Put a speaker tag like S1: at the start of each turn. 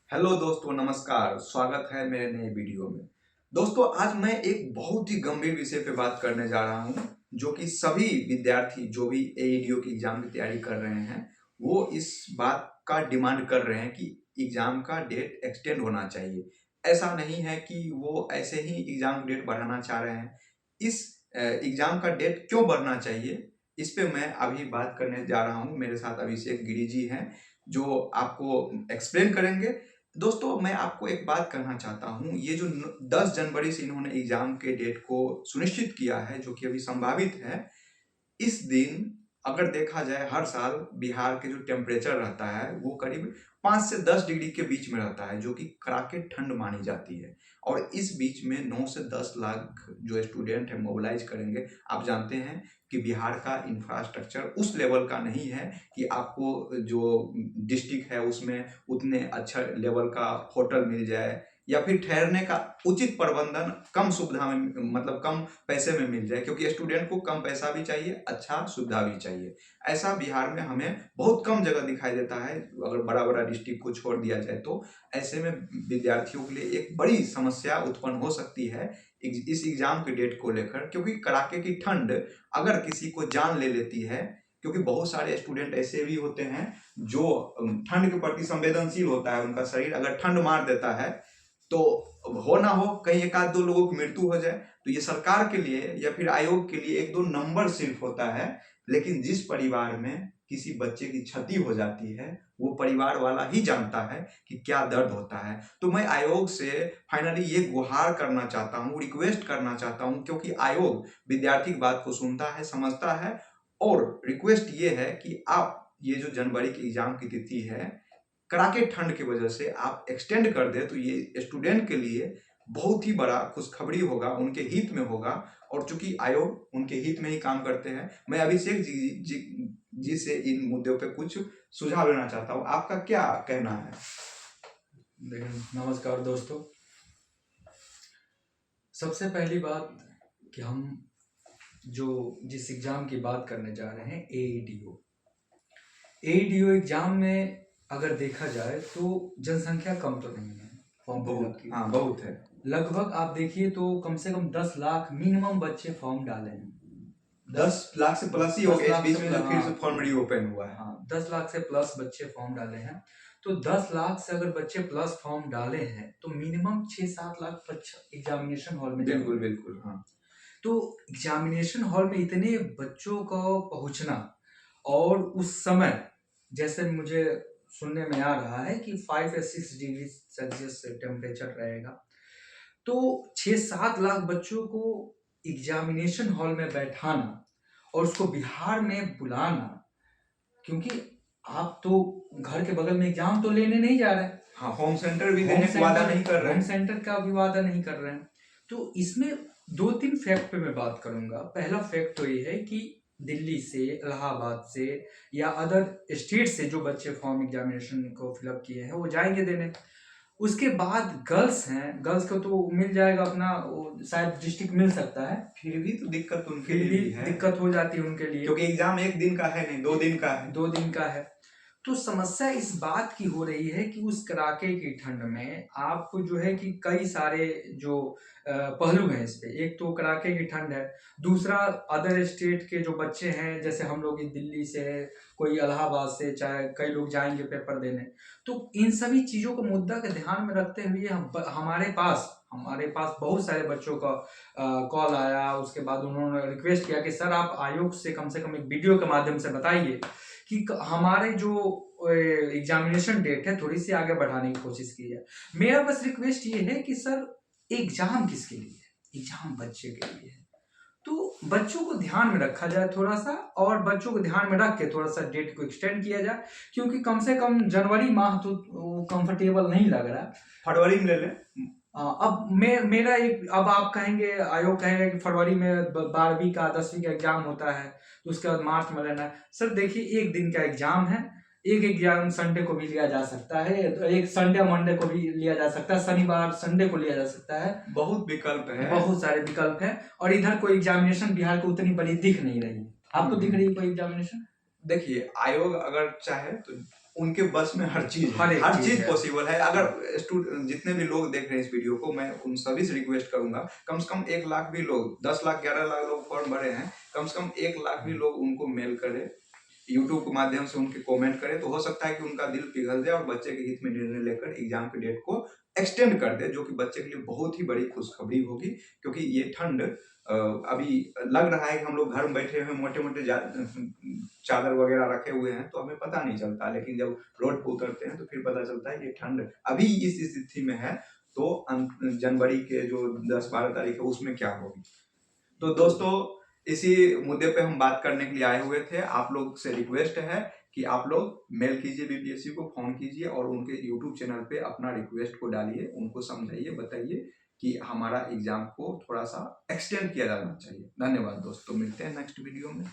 S1: Hello दोस्तों, नमस्कार। स्वागत है मेरे नए वीडियो में। दोस्तों, आज मैं एक बहुत ही गंभीर विषय पे बात करने जा रहा हूँ, जो कि सभी विद्यार्थी जो भी एईडीओ की एग्जाम की तैयारी कर रहे हैं, वो इस बात का डिमांड कर रहे हैं कि एग्जाम का डेट एक्सटेंड होना चाहिए। ऐसा नहीं है कि वो ऐसे ही एग्जाम डेट बढ़ाना चाह रहे हैं। इस एग्जाम का डेट क्यों बढ़ना चाहिए, इस पे मैं अभी बात करने जा रहा हूँ। मेरे साथ अभिषेक गिरी जी हैं, जो आपको एक्सप्लेन करेंगे। दोस्तों, मैं आपको एक बात कहना चाहता हूँ। ये जो 10 जनवरी से इन्होंने एग्जाम के डेट को सुनिश्चित किया है, जो कि अभी संभावित है, इस दिन अगर देखा जाए हर साल बिहार के जो टेम्परेचर रहता है वो करीब 5 से 10 डिग्री के बीच में रहता है, जो कि कड़ाके ठंड मानी जाती है। और इस बीच में 9 से 10 लाख जो स्टूडेंट है मोबिलाइज करेंगे। आप जानते हैं कि बिहार का इंफ्रास्ट्रक्चर उस लेवल का नहीं है कि आपको जो डिस्ट्रिक्ट है उसमें उतने अच्छा लेवल का होटल मिल जाए, या फिर ठहरने का उचित प्रबंधन कम सुविधा में, मतलब कम पैसे में मिल जाए, क्योंकि स्टूडेंट को कम पैसा भी चाहिए, अच्छा सुविधा भी चाहिए। ऐसा बिहार में हमें बहुत कम जगह दिखाई देता है, अगर बड़ा बड़ा डिस्ट्रिक्ट को छोड़ दिया जाए तो। ऐसे में विद्यार्थियों के लिए एक बड़ी समस्या उत्पन्न हो सकती है इस एग्जाम के डेट को लेकर, क्योंकि कड़ाके की ठंड अगर किसी को जान ले लेती है, क्योंकि बहुत सारे स्टूडेंट ऐसे भी होते हैं जो ठंड के प्रति संवेदनशील होता है उनका शरीर, अगर ठंड मार देता है तो हो ना हो कहीं एक आध दो लोगों की मृत्यु हो जाए, तो ये सरकार के लिए या फिर आयोग के लिए एक दो नंबर सिर्फ होता है। लेकिन जिस परिवार में किसी बच्चे की क्षति हो जाती है, वो परिवार वाला ही जानता है कि क्या दर्द होता है। तो मैं आयोग से फाइनली ये गुहार करना चाहता हूँ, रिक्वेस्ट करना चाहता हूँ, क्योंकि आयोग विद्यार्थी की बात को सुनता है, समझता है। और रिक्वेस्ट ये है कि आप ये जो जनवरी की एग्जाम की तिथि है, कड़ाके ठंड की वजह से आप एक्सटेंड कर दे, तो ये स्टूडेंट के लिए बहुत ही बड़ा खुशखबरी होगा, उनके हित में होगा। और चूंकि आयोग उनके हित में ही काम करते हैं, मैं अभिषेक जी से इन मुद्दों पे कुछ सुझाव लेना चाहता हूँ। आपका क्या कहना है?
S2: देखिए, नमस्कार दोस्तों। सबसे पहली बात कि हम जो जिस एग्ज़ाम की बात करने जा रहे हैं, एईडीओ एग्ज़ाम में अगर देखा जाए तो जनसंख्या कम तो नहीं है फॉर्म फिलअप की।
S1: हाँ, बहुत है।
S2: लगभग आप देखिए तो कम से कम 10 लाख मिनिमम बच्चे फॉर्म डाले हैं।
S1: 10 लाख से प्लस ही हो गया, इस बीच में जो फिर से फॉर्म रीओपन हुआ है।
S2: हाँ, 10 लाख से प्लस बच्चे फॉर्म डाले हैं। तो 10 लाख से अगर बच्चे प्लस फॉर्म डाले हैं तो मिनिमम 6-7 लाख बच्चे एग्जामिनेशन हॉल में
S1: बिल्कुल बिल्कुल, हाँ।
S2: तो एग्जामिनेशन हॉल में इतने बच्चों को पहुंचना, और उस समय जैसे मुझे सुनने में आ रहा है कि 5 या 6 डिग्री सेल्सियस टेम्परेचर रहेगा, तो 6-7 लाख बच्चों को एग्जामिनेशन हॉल में बैठाना और उसको बिहार में बुलाना, क्योंकि आप तो घर के बगल में एग्जाम तो लेने नहीं जा रहे हैं।
S1: हाँ, होम सेंटर भी देने का वादा नहीं कर रहे
S2: होम
S1: हैं।
S2: सेंटर का भी वादा नहीं कर रहे हैं। तो इसमें 2-3 फैक्ट पे मैं बात करूंगा। पहला फैक्ट तो ये है कि दिल्ली से, इलाहाबाद से या अदर स्टेट से जो बच्चे फॉर्म एग्जामिनेशन को फिलअप किए हैं वो जाएंगे देने। उसके बाद गर्ल्स हैं, गर्ल्स को तो मिल जाएगा अपना, वो शायद डिस्ट्रिक्ट मिल सकता है,
S1: फिर भी तो दिक्कत उनके
S2: फिर
S1: लिए
S2: भी
S1: भी है,
S2: दिक्कत हो जाती है उनके लिए,
S1: क्योंकि एग्जाम एक दिन का है नहीं, 2 दिन का है।
S2: 2 दिन का है। तो समस्या इस बात की हो रही है कि उस कड़ाके की ठंड में आपको जो है कि कई सारे जो पहलू हैं इस पे। एक तो कड़ाके की ठंड है, दूसरा अदर स्टेट के जो बच्चे हैं, जैसे हम लोग दिल्ली से, कोई इलाहाबाद से, चाहे कई लोग जाएंगे पेपर देने। तो इन सभी चीज़ों को मुद्दा के ध्यान में रखते हुए हमारे पास बहुत सारे बच्चों का कॉल आया। उसके बाद उन्होंने रिक्वेस्ट किया कि सर आप आयोग से कम एक वीडियो के माध्यम से बताइए कि हमारे जो एग्जामिनेशन डेट है थोड़ी सी आगे बढ़ाने की कोशिश की जाए। मेरा बस रिक्वेस्ट ये है कि सर एग्जाम किसके लिए है? एग्जाम बच्चे के लिए है, तो बच्चों को ध्यान में रखा जाए थोड़ा सा, और बच्चों को ध्यान में रख के थोड़ा सा डेट को एक्सटेंड किया जाए, क्योंकि कम से कम जनवरी माह तो कंफर्टेबल नहीं लग रहा।
S1: फरवरी में ले लें।
S2: अब मेरा एक, अब आप कहेंगे, आयोग कहेगा कि फरवरी में 12वीं का 10वीं का एग्जाम होता है, तो उसके बाद मार्च में लेना है। सर देखिए, एक दिन का एग्जाम है, एक एग्जाम संडे को भी लिया जा सकता है, तो एक संडे मंडे को भी लिया जा सकता है, शनिवार संडे को लिया जा सकता है।
S1: बहुत विकल्प है,
S2: बहुत सारे विकल्प है। और इधर कोई एग्जामिनेशन बिहार को उतनी बड़ी दिख नहीं रही है। आपको दिख रही है कोई एग्जामिनेशन?
S1: देखिए, आयोग अगर चाहे तो उनके बस में हर चीज
S2: हर
S1: है,
S2: एक
S1: हर
S2: चीज
S1: चीज
S2: है।
S1: पॉसिबल है। अगर जितने भी लोग देख रहे हैं इस वीडियो को, मैं उन सभी से रिक्वेस्ट करूंगा, कम से कम 1 लाख भी लोग, 10 लाख 11 लाख लोग फॉर्म भरे हैं, कम से कम 1 लाख भी लोग उनको मेल करें, यूट्यूब के माध्यम से उनके कमेंट करें, तो हो सकता है कि उनका दिल पिघल जाए और बच्चे के हित में निर्णय लेकर एग्जाम की डेट को एक्सटेंड कर दे, जो कि बच्चे के लिए बहुत ही बड़ी खुशखबरी होगी। क्योंकि ये ठंड अभी लग रहा है कि हम लोग घर में बैठे हुए मोटे मोटे चादर वगैरह रखे हुए हैं तो हमें पता नहीं चलता, लेकिन जब रोड पर उतरते हैं तो फिर पता चलता है कि ठंड अभी इस स्थिति में है, तो जनवरी के जो 10-12 तारीख है उसमें क्या होगी। तो दोस्तों, इसी मुद्दे पे हम बात करने के लिए आए हुए थे। आप लोग से रिक्वेस्ट है कि आप लोग मेल कीजिए बीपीएससी को, फोन कीजिए और उनके यूट्यूब चैनल पे अपना रिक्वेस्ट को डालिए, उनको समझाइए, बताइए कि हमारा एग्जाम को थोड़ा सा एक्सटेंड किया जाना चाहिए। धन्यवाद दोस्तों, मिलते हैं नेक्स्ट वीडियो में।